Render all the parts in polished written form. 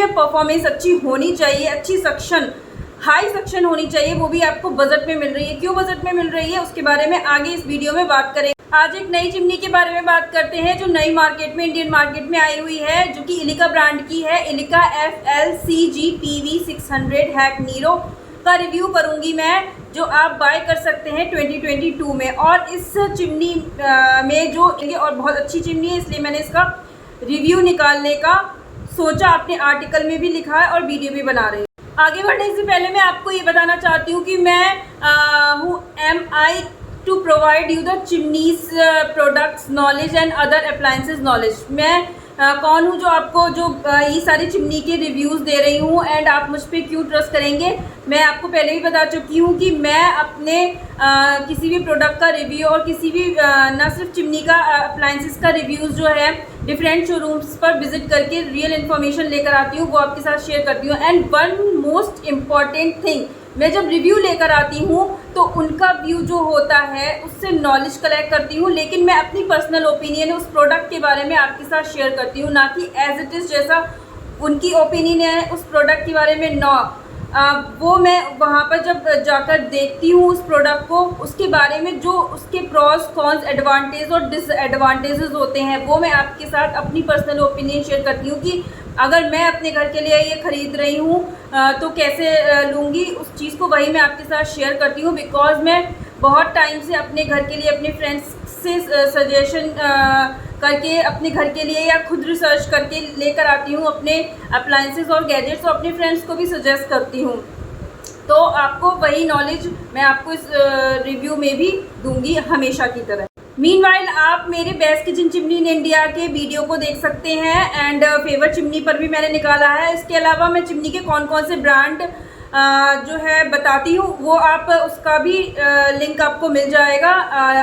Premium performance अच्छी होनी चाहिए, अच्छी सक्शन, हाई सक्शन होनी चाहिए, वो भी आपको बजट में मिल रही है। क्यों बजट में मिल रही है उसके बारे में आगे इस वीडियो में बात करेंगे। आज एक नई चिमनी के बारे में बात करते हैं जो नई मार्केट में, इंडियन मार्केट में आई हुई है, जो कि एलिका ब्रांड की है। Elica FLCG PV600 hack Nero का रिव्यू करूंगी मैं, जो आप बाय कर सकते हैं 2022 में। और इस चिमनी में जो और बहुत अच्छी चिमनी है, इसलिए मैंने इसका रिव्यू निकालने का सोचा। अपने आर्टिकल में भी लिखा है और वीडियो भी बना रही हूँ। आगे बढ़ने से पहले मैं आपको ये बताना चाहती हूँ कि मैं aim I to provide you the chimneys products knowledge and other appliances knowledge. मैं कौन हूँ जो आपको ये सारी चिमनी के रिव्यूज़ दे रही हूँ, एंड आप मुझ पर क्यों ट्रस्ट करेंगे। मैं आपको पहले भी बता चुकी हूँ कि मैं अपने किसी भी प्रोडक्ट का रिव्यू और किसी भी ना सिर्फ चिमनी का, अप्लायंसेस का रिव्यूज़ जो है डिफरेंट शोरूम्स पर विजिट करके रियल इन्फॉर्मेशन लेकर आती हूँ, वो आपके साथ शेयर करती हूँ। And one most important thing, मैं जब रिव्यू लेकर आती हूँ तो उनका व्यू जो होता है उससे नॉलेज कलेक्ट करती हूँ, लेकिन मैं अपनी पर्सनल ओपिनियन उस प्रोडक्ट के बारे में आपके साथ शेयर करती हूँ, ना कि एज इट इज़ जैसा उनकी ओपिनियन है उस प्रोडक्ट के बारे में। वो मैं वहाँ पर जब जाकर देखती हूँ उस प्रोडक्ट को, उसके बारे में जो उसके प्रॉस कॉन्स, एडवांटेज और डिसएडवांटेजेस होते हैं, वो मैं आपके साथ अपनी पर्सनल ओपिनियन शेयर करती हूँ कि अगर मैं अपने घर के लिए ये ख़रीद रही हूँ तो कैसे लूँगी उस चीज़ को, वही मैं आपके साथ शेयर करती हूँ। बिकॉज़ मैं बहुत टाइम से अपने घर के लिए अपने फ्रेंड्स से सजेशन करके अपने घर के लिए या खुद रिसर्च करके लेकर आती हूँ अपने अप्लायंसेस और गैजेट्स, तो अपने फ्रेंड्स को भी सजेस्ट करती हूँ। तो आपको वही नॉलेज मैं आपको इस रिव्यू में भी दूंगी हमेशा की तरह। मीनवाइल आप मेरे best kitchen chimney in India के वीडियो को देख सकते हैं, एंड फेवर चिमनी पर भी मैंने निकाला है। इसके अलावा मैं चिमनी के कौन कौन से ब्रांड जो है बताती हूँ, वो आप उसका भी लिंक आपको मिल जाएगा,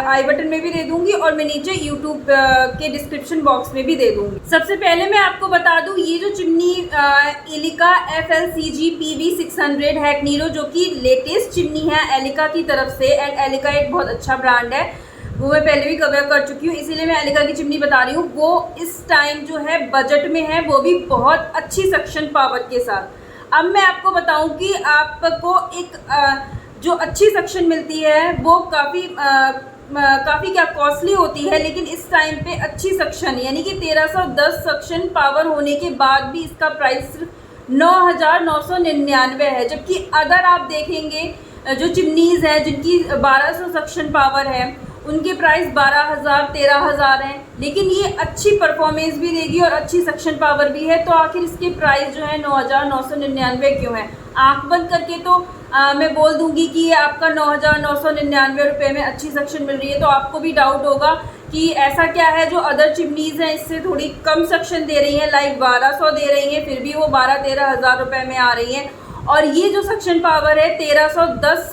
आई बटन में भी दे दूंगी और मैं नीचे यूट्यूब के डिस्क्रिप्शन बॉक्स में भी दे दूंगी। सबसे पहले मैं आपको बता दूं, ये जो chimney Elica FLCG PV600 hack Nero, जो कि लेटेस्ट चिमनी है एलिका की तरफ से, एंड एलिका एक बहुत अच्छा ब्रांड है, वो मैं पहले भी कवर कर चुकी हूँ, इसीलिए मैं एलिका की चिमनी बता रही हूँ। वो इस टाइम जो है बजट में है, वो भी बहुत अच्छी सक्शन पावर के साथ। अब मैं आपको बताऊं कि आपको एक जो अच्छी सक्शन मिलती है वो काफ़ी क्या कॉस्टली होती है, लेकिन इस टाइम पे अच्छी सक्शन यानी कि 1310 सक्शन पावर होने के बाद भी इसका प्राइस सिर्फ 9999 है। जबकि अगर आप देखेंगे जो चिमनीज़ हैं जिनकी 1200 सक्शन पावर है, उनके प्राइस 12,000 13,000 हैं, लेकिन ये अच्छी परफॉर्मेंस भी देगी और अच्छी सक्शन पावर भी है। तो आखिर इसके प्राइस जो है 9,999 क्यों है? आंख बंद करके तो मैं बोल दूंगी कि ये आपका 9,999 रुपये में अच्छी सक्शन मिल रही है, तो आपको भी डाउट होगा कि ऐसा क्या है जो अदर चिमनीज़ हैं इससे थोड़ी कम सक्शन दे रही हैं, लाइक 1200 दे रही हैं, फिर भी वो 12-13 हज़ार रुपये में आ रही हैं। और ये जो सक्शन पावर है 1310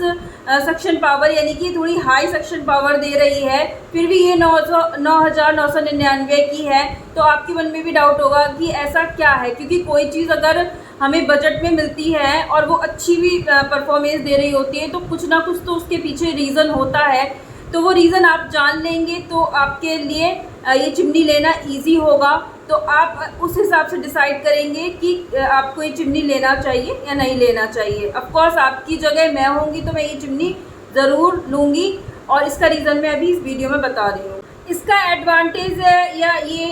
सक्शन पावर यानी कि थोड़ी हाई सक्शन पावर दे रही है, फिर भी ये 9,999 की है। तो आपके मन में भी डाउट होगा कि ऐसा क्या है, क्योंकि कोई चीज़ अगर हमें बजट में मिलती है और वो अच्छी भी परफॉर्मेंस दे रही होती है, तो कुछ ना कुछ तो उसके पीछे रीज़न होता है। तो वो रीज़न आप जान लेंगे तो आपके लिए ये चिमनी लेना ईजी होगा। तो आप उस हिसाब से डिसाइड करेंगे कि आपको ये चिमनी लेना चाहिए या नहीं लेना चाहिए। ऑफ कोर्स आपकी जगह मैं होंगी तो मैं ये चिमनी ज़रूर लूँगी, और इसका रीज़न मैं अभी इस वीडियो में बता रही हूँ। इसका एडवांटेज है या ये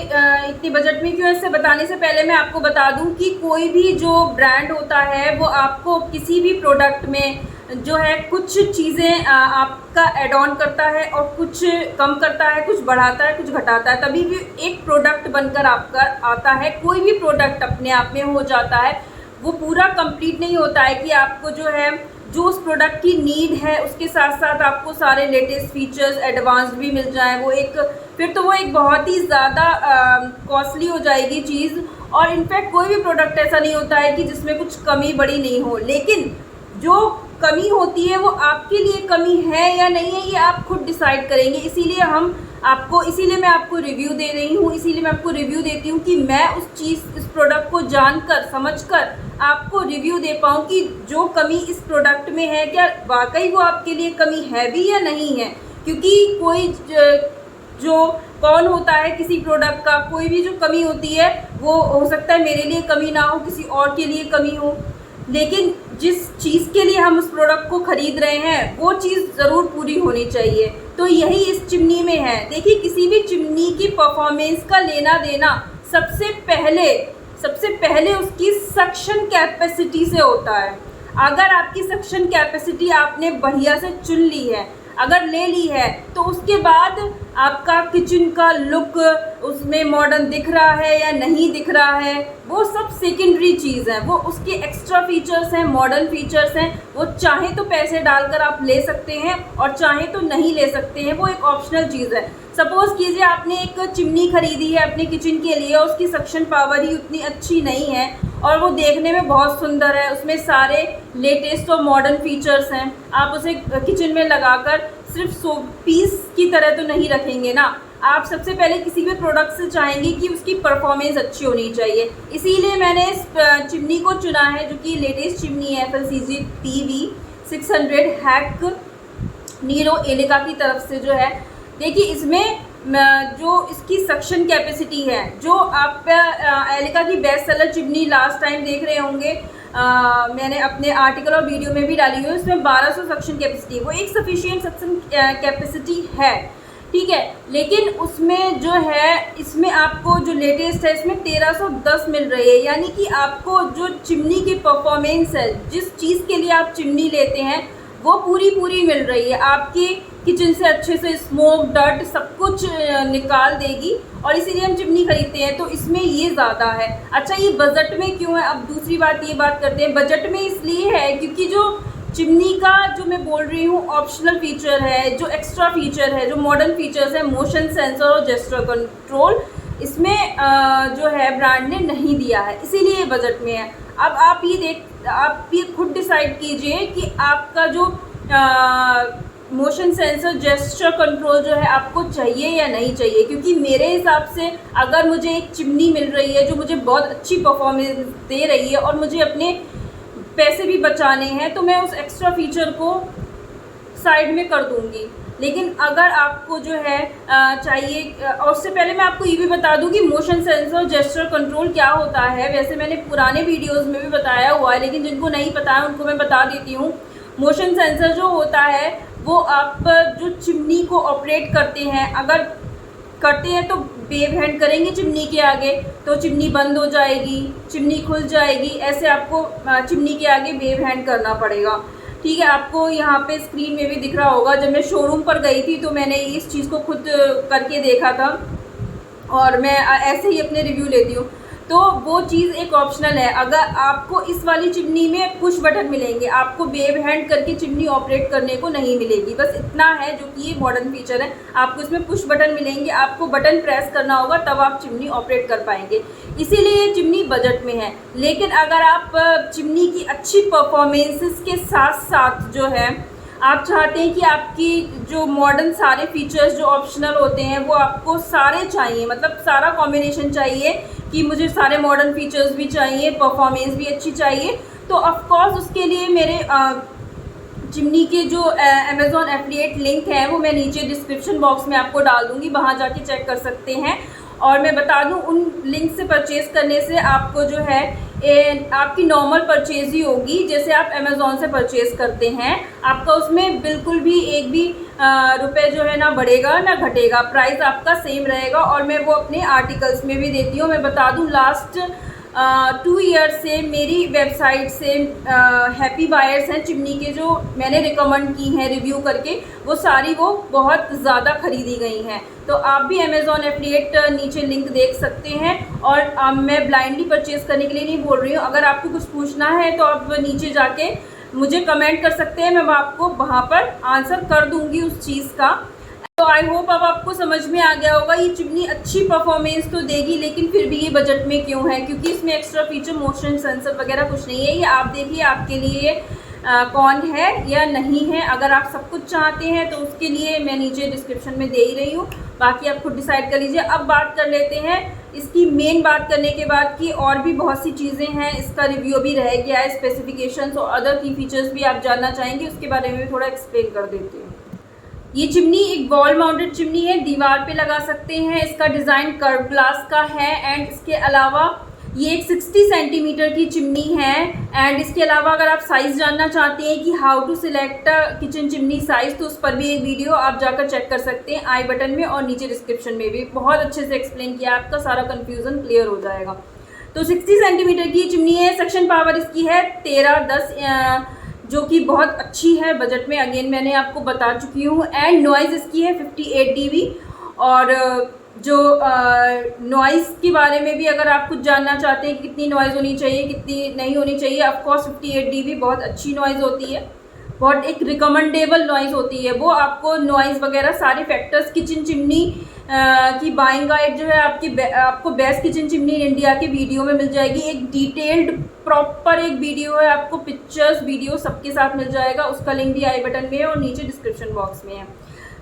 इतने बजट में क्यों, इससे बताने से पहले मैं आपको बता दूं कि कोई भी जो ब्रांड होता है वो आपको किसी भी प्रोडक्ट में जो है कुछ चीज़ें आपका एड ऑन करता है और कुछ कम करता है, कुछ बढ़ाता है, कुछ घटाता है, तभी भी एक प्रोडक्ट बनकर आपका आता है। कोई भी प्रोडक्ट अपने आप में हो जाता है, वो पूरा कंप्लीट नहीं होता है कि आपको जो है जो उस प्रोडक्ट की नीड है उसके साथ साथ आपको सारे लेटेस्ट फीचर्स एडवांस भी मिल जाएं। वो एक फिर तो वो एक बहुत ही ज़्यादा कॉस्टली हो जाएगी चीज़। और इनफैक्ट कोई भी प्रोडक्ट ऐसा नहीं होता है कि जिसमें कुछ कमी बड़ी नहीं हो, लेकिन जो कमी होती है वो आपके लिए कमी है या नहीं है ये आप खुद डिसाइड करेंगे। इसीलिए मैं आपको रिव्यू दे रही हूँ, इसीलिए मैं आपको रिव्यू देती हूँ कि मैं इस प्रोडक्ट को जानकर समझकर आपको रिव्यू दे पाऊँ कि जो कमी इस प्रोडक्ट में है क्या वाकई वो आपके लिए कमी है भी या नहीं है। क्योंकि कोई जो कौन होता है किसी प्रोडक्ट का, कोई भी जो कमी होती है वो हो सकता है मेरे लिए कमी ना हो, किसी और के लिए कमी हो, लेकिन जिस चीज़ के लिए हम उस प्रोडक्ट को ख़रीद रहे हैं वो चीज़ ज़रूर पूरी होनी चाहिए। तो यही इस चिमनी में है। देखिए, किसी भी चिमनी की परफॉर्मेंस का लेना देना सबसे पहले उसकी सक्शन कैपेसिटी से होता है। अगर आपकी सक्शन कैपेसिटी आपने बढ़िया से चुन ली है, अगर ले ली है, तो उसके बाद आपका किचन का लुक उसमें मॉडर्न दिख रहा है या नहीं दिख रहा है, वो सब सेकेंडरी चीज़ है। वो उसके एक्स्ट्रा फीचर्स हैं, मॉडर्न फीचर्स हैं। वो चाहे तो पैसे डालकर आप ले सकते हैं और चाहे तो नहीं ले सकते हैं, वो एक ऑप्शनल चीज़ है। सपोज़ कीजिए आपने एक चिमनी खरीदी है अपने किचन के लिए, उसकी सक्शन पावर ही उतनी अच्छी नहीं है और वो देखने में बहुत सुंदर है, उसमें सारे लेटेस्ट और मॉडर्न फीचर्स हैं। आप उसे किचन में लगाकर सिर्फ शो पीस की तरह तो नहीं रखेंगे ना। आप सबसे पहले किसी भी प्रोडक्ट से चाहेंगे कि उसकी परफॉर्मेंस अच्छी होनी चाहिए। इसीलिए मैंने इस चिमनी को चुना है, जो कि लेटेस्ट चिमनी है FLCG PV600 hack Nero Elica की तरफ से जो है। देखिए, इसमें जो इसकी सक्शन कैपेसिटी है, जो आप एलिका की best seller chimney last time देख रहे होंगे, मैंने अपने आर्टिकल और वीडियो में भी डाली हुई है, उसमें 1200 सक्शन कैपेसिटी, वो एक सफिशिएंट सक्शन कैपेसिटी है, ठीक है। लेकिन उसमें जो है, इसमें आपको जो लेटेस्ट है, इसमें 1310 मिल रही है। यानी कि आपको जो चिमनी की परफॉर्मेंस है, जिस चीज़ के लिए आप चिमनी लेते हैं, वो पूरी मिल रही है। आपकी किचन से अच्छे से स्मोक, डर्ट सब कुछ निकाल देगी और इसीलिए हम चिमनी खरीदते हैं। तो इसमें ये ज़्यादा है। अच्छा, ये बजट में क्यों है? अब दूसरी बात ये बात करते हैं। बजट में इसलिए है क्योंकि जो चिमनी का जो मैं बोल रही हूँ ऑप्शनल फीचर है, जो एक्स्ट्रा फीचर है, जो मॉडर्न फीचर्स है, मोशन सेंसर और जेस्चर कंट्रोल, इसमें जो है ब्रांड ने नहीं दिया है, इसीलिए ये बजट में है। अब आप ये खुद डिसाइड कीजिए कि आपका जो मोशन सेंसर, जेस्चर कंट्रोल जो है आपको चाहिए या नहीं चाहिए। क्योंकि मेरे हिसाब से अगर मुझे एक चिमनी मिल रही है जो मुझे बहुत अच्छी परफॉर्मेंस दे रही है और मुझे अपने पैसे भी बचाने हैं, तो मैं उस एक्स्ट्रा फीचर को साइड में कर दूंगी। लेकिन अगर आपको जो है चाहिए, और उससे पहले मैं आपको ये भी बता दूं कि मोशन सेंसर और जेस्चर कंट्रोल क्या होता है। वैसे मैंने पुराने वीडियोस में भी बताया हुआ है, लेकिन जिनको नहीं पता है उनको मैं बता देती हूँ। मोशन सेंसर जो होता है, वो आप जो चिमनी को ऑपरेट करते हैं, अगर करते हैं तो वेव हैंड करेंगे चिमनी के आगे तो चिमनी बंद हो जाएगी, चिमनी खुल जाएगी। ऐसे आपको चिमनी के आगे वेव हैंड करना पड़ेगा, ठीक है। आपको यहाँ पे स्क्रीन में भी दिख रहा होगा। जब मैं शोरूम पर गई थी तो मैंने इस चीज़ को खुद करके देखा था और मैं ऐसे ही अपने रिव्यू लेती हूँ। तो वो चीज़ एक ऑप्शनल है। अगर आपको इस वाली चिमनी में पुश बटन मिलेंगे, आपको वेव हैंड करके चिमनी ऑपरेट करने को नहीं मिलेगी। बस इतना है जो कि ये मॉडर्न फीचर है। आपको इसमें पुश बटन मिलेंगे, आपको बटन प्रेस करना होगा तब आप चिमनी ऑपरेट कर पाएंगे। इसीलिए ये चिमनी बजट में है। लेकिन अगर आप चिमनी की अच्छी परफॉर्मेंसेस के साथ साथ जो है आप चाहते हैं कि आपकी जो मॉडर्न सारे फीचर्स जो ऑप्शनल होते हैं वो आपको सारे चाहिए, मतलब सारा कॉम्बिनेशन चाहिए कि मुझे सारे मॉडर्न फीचर्स भी चाहिए, परफॉर्मेंस भी अच्छी चाहिए, तो ऑफ कोर्स उसके लिए मेरे चिमनी के जो अमेज़ॉन एफिलिएट लिंक है वो मैं नीचे डिस्क्रिप्शन बॉक्स में आपको डाल दूँगी, वहाँ जाके चेक कर सकते हैं। और मैं बता दूं, उन लिंक से परचेज़ करने से आपको जो है आपकी नॉर्मल परचेज़ ही होगी, जैसे आप अमेज़ॉन से परचेज़ करते हैं। आपका उसमें बिल्कुल भी एक भी रुपए जो है ना बढ़ेगा ना घटेगा, प्राइस आपका सेम रहेगा। और मैं वो अपने आर्टिकल्स में भी देती हूँ। मैं बता दूँ, लास्ट 2 ईयर से मेरी वेबसाइट से हैप्पी बायर्स हैं चिमनी के, जो मैंने रिकमेंड की हैं रिव्यू करके, वो सारी वो बहुत ज़्यादा ख़रीदी गई हैं। तो आप भी अमेज़ॉन एफिलिएट नीचे लिंक देख सकते हैं। और मैं ब्लाइंडली परचेज़ करने के लिए नहीं बोल रही हूँ। अगर आपको कुछ पूछना है तो आप नीचे जाके मुझे कमेंट कर सकते हैं, मैं आपको वहाँ पर आंसर कर दूँगी उस चीज़ का। तो आई होप अब आपको समझ में आ गया होगा ये चिमनी अच्छी परफॉर्मेंस तो देगी, लेकिन फिर भी ये बजट में क्यों है, क्योंकि इसमें एक्स्ट्रा फीचर, मोशन सेंसर वगैरह कुछ नहीं है। ये आप देखिए आपके लिए कौन है या नहीं है। अगर आप सब कुछ चाहते हैं तो उसके लिए मैं नीचे डिस्क्रिप्शन में दे ही रही हूँ, बाकी आप खुद डिसाइड कर लीजिए। अब बात कर लेते हैं इसकी मेन बात करने के बाद कि और भी बहुत सी चीज़ें हैं, इसका रिव्यू भी रह गया है, स्पेसिफिकेशंस और अदर की फीचर्स भी आप जानना चाहेंगे, उसके बारे में भी थोड़ा एक्सप्लेन कर देती हूँ। ये चिमनी एक वॉल माउंटेड चिमनी है, दीवार पे लगा सकते हैं। इसका डिज़ाइन कर्व ग्लास का है एंड इसके अलावा ये एक 60 सेंटीमीटर की चिमनी है। एंड इसके अलावा अगर आप साइज़ जानना चाहते हैं कि how to select kitchen chimney size, तो उस पर भी एक वीडियो आप जाकर चेक कर सकते हैं आई बटन में और नीचे डिस्क्रिप्शन में भी बहुत अच्छे से एक्सप्लेन किया, आपका सारा कन्फ्यूज़न क्लियर हो जाएगा। तो 60 सेंटीमीटर की चिमनी है। सक्शन पावर इसकी है 1310 जो कि बहुत अच्छी है बजट में, अगेन मैंने आपको बता चुकी हूँ। एंड नॉइज़ इसकी है 58 dB। और जो नॉइज़ के बारे में भी अगर आप कुछ जानना चाहते हैं कि कितनी नॉइज़ होनी चाहिए कितनी नहीं होनी चाहिए, ऑफकोर्स 58 dB बहुत अच्छी नॉइज़ होती है, बहुत एक रिकमेंडेबल नॉइज़ होती है वो। आपको नॉइज़ वगैरह सारे फैक्टर्स किचन चिमनी की बाइंग गाइड जो है आपको best kitchen chimney in India के वीडियो में मिल जाएगी। एक डिटेल्ड प्रॉपर एक वीडियो है, आपको पिक्चर्स वीडियो सबके साथ मिल जाएगा, उसका लिंक भी आई बटन में है और नीचे डिस्क्रिप्शन बॉक्स में है।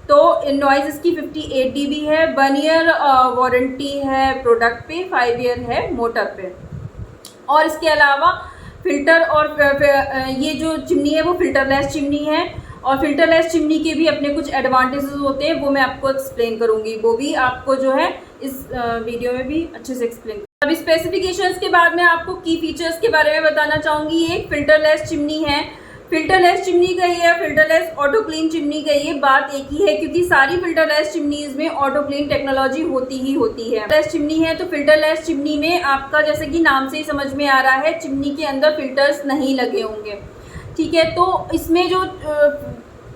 तो नॉइज़ इसकी 58 dB है। 1 ईयर वारंटी है प्रोडक्ट पे, 5 ईयर है मोटर पे। और इसके अलावा फिल्टर और ये जो चिमनी है वो फिल्टरलेस चिमनी है और फिल्टरलेस चिमनी के भी अपने कुछ एडवांटेजेस होते हैं, वो मैं आपको एक्सप्लेन करूँगी, वो भी आपको जो है इस वीडियो में भी अच्छे से एक्सप्लेन। अब स्पेसिफिकेशंस के बाद मैं आपको की फीचर्स के बारे में बताना चाहूँगी। ये एक फिल्टरलेस चिमनी है। फिल्टरलेस चिमनी कही है, फिल्टरलेस ऑटो क्लीन चिमनी कही है, बात एक ही है क्योंकि सारी फिल्टरलेस चिमनीज में ऑटो क्लीन टेक्नोलॉजी होती ही है। फिल्टरलेस चिमनी है तो फिल्टरलेस चिमनी में आपका जैसे कि नाम से ही समझ में आ रहा है, चिमनी के अंदर फिल्टर्स नहीं लगे होंगे, ठीक है। तो इसमें जो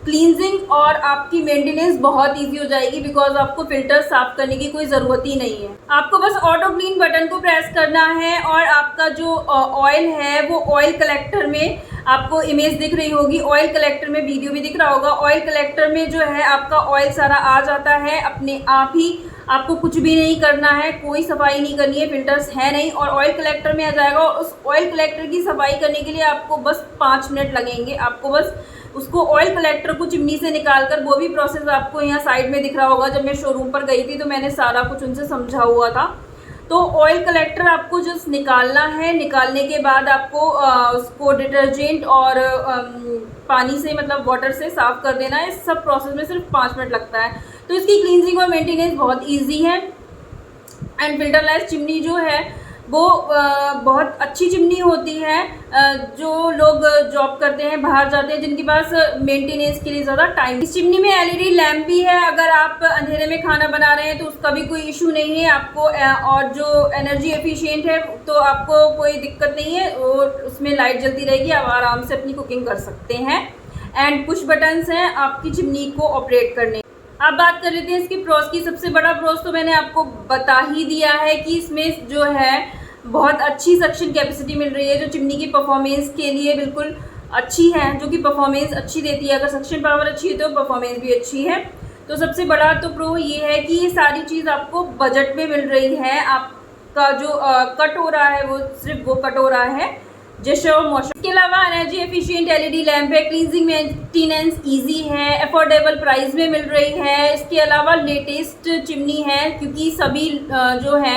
क्लींजिंग और आपकी मेंटेनेंस बहुत इजी हो जाएगी बिकॉज आपको फिल्टर साफ करने की कोई ज़रूरत ही नहीं है। आपको बस ऑटो क्लीन बटन को प्रेस करना है और आपका जो ऑयल है वो ऑयल कलेक्टर में आपको इमेज दिख रही होगी, ऑयल कलेक्टर में वीडियो भी दिख रहा होगा। ऑयल कलेक्टर में जो है आपका ऑयल सारा आ जाता है अपने आप ही, आपको कुछ भी नहीं करना है, कोई सफाई नहीं करनी है, फिल्टर्स है नहीं और ऑयल कलेक्टर में आ जाएगा। और उस ऑयल कलेक्टर की सफाई करने के लिए आपको बस 5 मिनट लगेंगे। आपको बस उसको ऑयल कलेक्टर को चिमनी से निकाल कर, वो भी प्रोसेस आपको यहाँ साइड में दिख रहा होगा। जब मैं शोरूम पर गई थी तो मैंने सारा कुछ उनसे समझा हुआ था। तो ऑयल कलेक्टर आपको जस्ट निकालना है, निकालने के बाद आपको उसको डिटर्जेंट और पानी से मतलब वाटर से साफ़ कर देना है। इस सब प्रोसेस में सिर्फ 5 मिनट लगता है। तो इसकी क्लींजिंग और मेंटेनेंस बहुत इजी है। एंड फिल्टरलेस चिमनी जो है वो बहुत अच्छी चिमनी होती है। जो लोग जॉब करते हैं, बाहर जाते हैं, जिनके पास मेंटेनेंस के लिए ज़्यादा टाइम। इस चिमनी में एलईडी लैम्प भी है, अगर आप अंधेरे में खाना बना रहे हैं तो उसका भी कोई इशू नहीं है आपको। और जो एनर्जी एफिशिएंट है तो आपको कोई दिक्कत नहीं है, और उसमें लाइट जलती रहेगी, आप आराम से अपनी कुकिंग कर सकते हैं। एंड पुश बटन्स हैं आपकी चिमनी को ऑपरेट करने। अब बात कर लेते हैं इसकी प्रोस की। सबसे बड़ा प्रोस तो मैंने आपको बता ही दिया है कि इसमें जो है बहुत अच्छी सक्शन कैपेसिटी मिल रही है, जो चिमनी की परफॉर्मेंस के लिए बिल्कुल अच्छी है, जो कि परफॉर्मेंस अच्छी देती है। अगर सक्शन पावर अच्छी है तो परफॉर्मेंस भी अच्छी है। तो सबसे बड़ा तो प्रो ये है कि ये सारी चीज़ आपको बजट में मिल रही है। आपका जो कट हो रहा है वो सिर्फ वो कट हो रहा है जेस्चर और मोशन। इसके अलावा एनर्जी एफिशिएंट एलईडी लैम्प है, क्लींजिंग मेंटेनेंस इजी है, अफोर्डेबल प्राइस में मिल रही है। इसके अलावा लेटेस्ट चिमनी है क्योंकि सभी जो है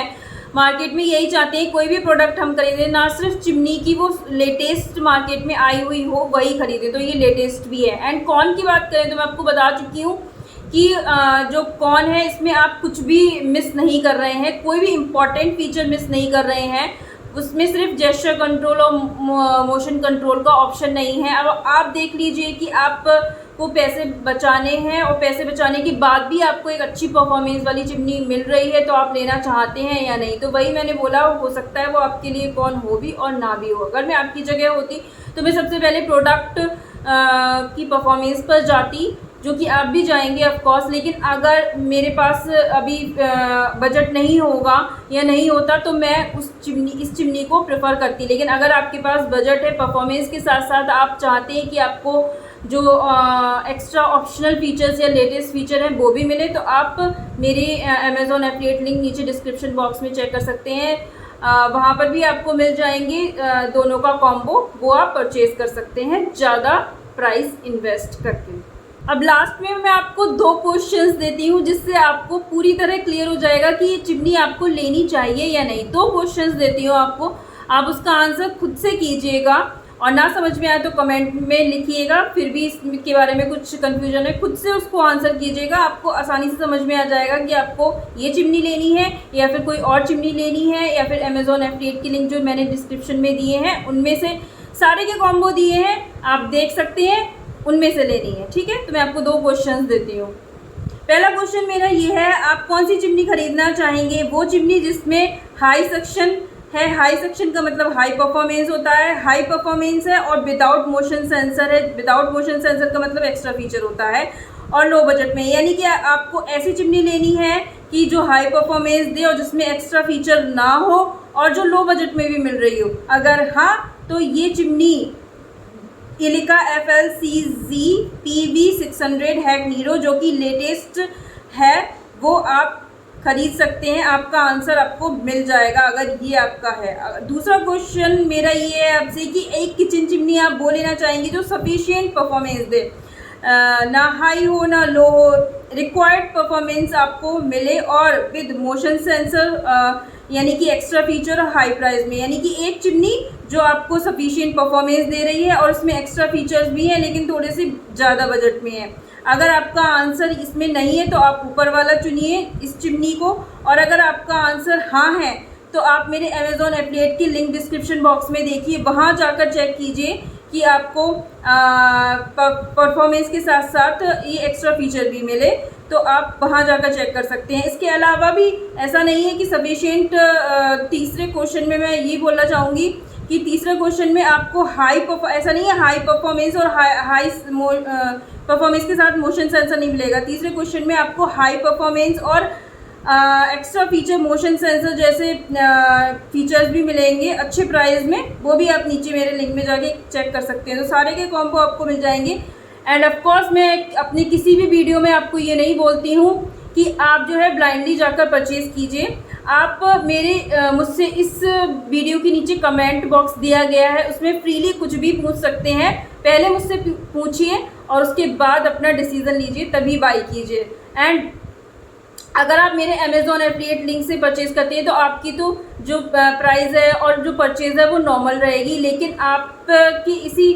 मार्केट में यही चाहते हैं कोई भी प्रोडक्ट हम खरीदें ना सिर्फ चिमनी की वो लेटेस्ट मार्केट में आई हुई हो वही खरीदें, तो ये लेटेस्ट भी है। एंड कॉन की बात करें तो मैं आपको बता चुकी हूँ कि जो कॉन है इसमें आप कुछ भी मिस नहीं कर रहे हैं, कोई भी इम्पॉर्टेंट फीचर मिस नहीं कर रहे हैं। उसमें सिर्फ जेस्चर कंट्रोल और मोशन कंट्रोल का ऑप्शन नहीं है। अब आप देख लीजिए कि आपको पैसे बचाने हैं और पैसे बचाने के बाद भी आपको एक अच्छी परफॉर्मेंस वाली चिमनी मिल रही है तो आप लेना चाहते हैं या नहीं। तो वही मैंने बोला, हो सकता है वो आपके लिए कौन हो भी और ना भी हो। अगर मैं आपकी जगह होती तो मैं सबसे पहले प्रोडक्ट की परफॉर्मेंस पर जाती, जो कि आप भी जाएंगे ऑफ कोर्स। लेकिन अगर मेरे पास अभी बजट नहीं होगा या नहीं होता तो मैं इस चिमनी को प्रेफर करती। लेकिन अगर आपके पास बजट है, परफॉर्मेंस के साथ साथ आप चाहते हैं कि आपको जो एक्स्ट्रा ऑप्शनल फीचर्स या लेटेस्ट फीचर हैं वो भी मिले, तो आप मेरे अमेज़ॉन एफिलिएट लिंक नीचे डिस्क्रिप्शन बॉक्स में चेक कर सकते हैं। वहाँ पर भी आपको मिल जाएंगे दोनों का कॉम्बो, वो आप परचेज़ कर सकते हैं ज़्यादा प्राइस इन्वेस्ट करके। अब लास्ट में मैं आपको 2 क्वेश्चंस देती हूँ जिससे आपको पूरी तरह क्लियर हो जाएगा कि ये चिमनी आपको लेनी चाहिए या नहीं। 2 क्वेश्चंस देती हूँ आपको, आप उसका आंसर खुद से कीजिएगा और ना समझ में आए तो कमेंट में लिखिएगा। फिर भी इसके बारे में कुछ कन्फ्यूजन है, खुद से उसको आंसर कीजिएगा, आपको आसानी से समझ में आ जाएगा कि आपको ये चिमनी लेनी है या फिर कोई और चिमनी लेनी है, या फिर अमेज़ॉन एफिलिएट की लिंक जो मैंने डिस्क्रिप्शन में दिए हैं उनमें से सारे के कॉम्बो दिए हैं, आप देख सकते हैं, उनमें से लेनी है। ठीक है, तो मैं आपको 2 क्वेश्चन देती हूँ। पहला क्वेश्चन मेरा ये है, आप कौन सी चिमनी खरीदना चाहेंगे? वो चिमनी जिसमें हाई सक्शन है, हाई सक्शन का मतलब हाई परफॉर्मेंस होता है, हाई परफॉर्मेंस है और विदाउट मोशन सेंसर है। विदाउट मोशन सेंसर का मतलब एक्स्ट्रा फीचर होता है, और लो बजट में, यानी कि आपको ऐसी चिमनी लेनी है कि जो हाई परफॉर्मेंस दे और जिसमें एक्स्ट्रा फीचर ना हो और जो लो बजट में भी मिल रही हो। अगर हाँ तो ये chimney Elica FLCZ PV600 hack Nero जो कि लेटेस्ट है, वो आप खरीद सकते हैं। आपका आंसर आपको मिल जाएगा अगर ये आपका है। दूसरा क्वेश्चन मेरा ये है आपसे कि एक किचन चिमनी आप वो लेना चाहेंगे जो सफिशिएंट परफॉर्मेंस दे, ना हाई हो ना लो हो, रिक्वायर्ड परफॉर्मेंस आपको मिले और विद मोशन सेंसर, यानी कि एक्स्ट्रा फीचर और हाई प्राइस में। यानी कि एक चिमनी जो आपको सफिशिएंट परफॉर्मेंस दे रही है और उसमें एक्स्ट्रा फीचर्स भी हैं लेकिन थोड़े से ज़्यादा बजट में है। अगर आपका आंसर इसमें नहीं है तो आप ऊपर वाला चुनिए इस चिमनी को, और अगर आपका आंसर हाँ है तो आप मेरे अमेज़ॉन एफिलिएट की लिंक डिस्क्रिप्शन बॉक्स में देखिए, वहाँ जाकर चेक कीजिए कि आपको परफॉर्मेंस के साथ साथ ये एक्स्ट्रा फीचर भी मिले, तो आप वहाँ जाकर चेक कर सकते हैं। इसके अलावा भी ऐसा नहीं है कि सफिशिएंट, तीसरे क्वेश्चन में मैं ये बोलना चाहूँगी कि तीसरे क्वेश्चन में आपको ऐसा नहीं है हाई परफॉर्मेंस और हाई परफॉर्मेंस के साथ मोशन सेंसर नहीं मिलेगा। तीसरे क्वेश्चन में आपको हाई परफॉर्मेंस और एक्स्ट्रा फीचर मोशन सेंसर जैसे फीचर्स भी मिलेंगे अच्छे प्राइस में, वो भी आप नीचे मेरे लिंक में जाके चेक कर सकते हैं। तो सारे के कॉम्बो आपको मिल जाएंगे। एंड ऑफ कोर्स मैं अपनी किसी भी वीडियो में आपको ये नहीं बोलती हूँ कि आप जो है ब्लाइंडली जाकर परचेज़ कीजिए। आप मुझसे इस वीडियो के नीचे कमेंट बॉक्स दिया गया है, उसमें फ्रीली कुछ भी पूछ सकते हैं। पहले मुझसे पूछिए और उसके बाद अपना डिसीज़न लीजिए, तभी बाई कीजिए। एंड अगर आप मेरे अमेज़ॉन एफिलिएट लिंक से परचेज़ करते हैं तो आपकी तो जो प्राइस है और जो परचेज़ है वो नॉर्मल रहेगी, लेकिन आपकी इसी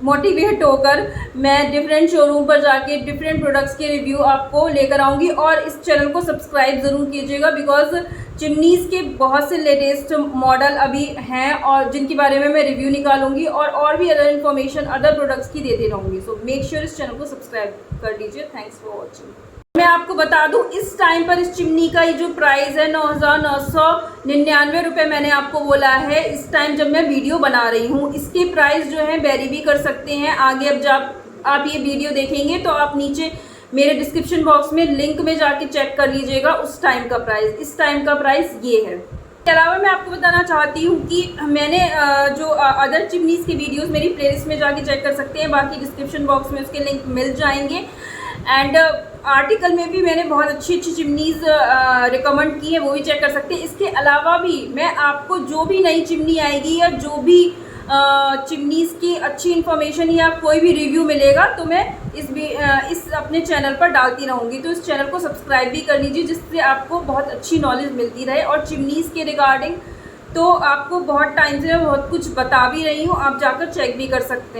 मोटिवेट होकर मैं डिफरेंट शोरूम पर जाके डिफरेंट प्रोडक्ट्स के रिव्यू आपको लेकर आऊँगी। और इस चैनल को सब्सक्राइब ज़रूर कीजिएगा, बिकॉज चिमनीज़ के बहुत से लेटेस्ट मॉडल अभी हैं और जिनके बारे में मैं रिव्यू निकालूंगी और भी अदर इन्फॉर्मेशन अदर प्रोडक्ट्स की देती रहूँगी। सो मेक श्योर इस चैनल को सब्सक्राइब कर लीजिए। Thanks for watching. मैं आपको बता दूं इस टाइम पर इस चिमनी का ये जो प्राइस है 9,999 रुपये मैंने आपको बोला है इस टाइम जब मैं वीडियो बना रही हूँ। इसके प्राइस जो है वेरी भी कर सकते हैं आगे। अब जब आप ये वीडियो देखेंगे तो आप नीचे मेरे डिस्क्रिप्शन बॉक्स में लिंक में जाके चेक कर लीजिएगा उस टाइम का प्राइस। इस टाइम का प्राइस ये है। इसके अलावा मैं आपको बताना चाहती हूँ कि मैंने जो अदर चिमनीज़ की वीडियोस मेरी प्लेलिस्ट में जाके चेक कर सकते हैं, बाकी डिस्क्रिप्शन बॉक्स में उसके लिंक मिल जाएंगे। एंड आर्टिकल में भी मैंने बहुत अच्छी चिमनीज़ रिकमेंड की है, वो भी चेक कर सकते हैं। इसके अलावा भी मैं आपको जो भी नई चिमनी आएगी या जो भी चिमनीज़ की अच्छी इन्फॉर्मेशन या कोई भी रिव्यू मिलेगा तो मैं इस अपने चैनल पर डालती रहूँगी। तो इस चैनल को सब्सक्राइब भी कर लीजिए जिससे आपको बहुत अच्छी नॉलेज मिलती रहे। और चिमनीज़ के रिगार्डिंग तो आपको बहुत टाइम से मैं बहुत कुछ बता भी रही हूँ, आप जाकर चेक भी कर सकते हैं।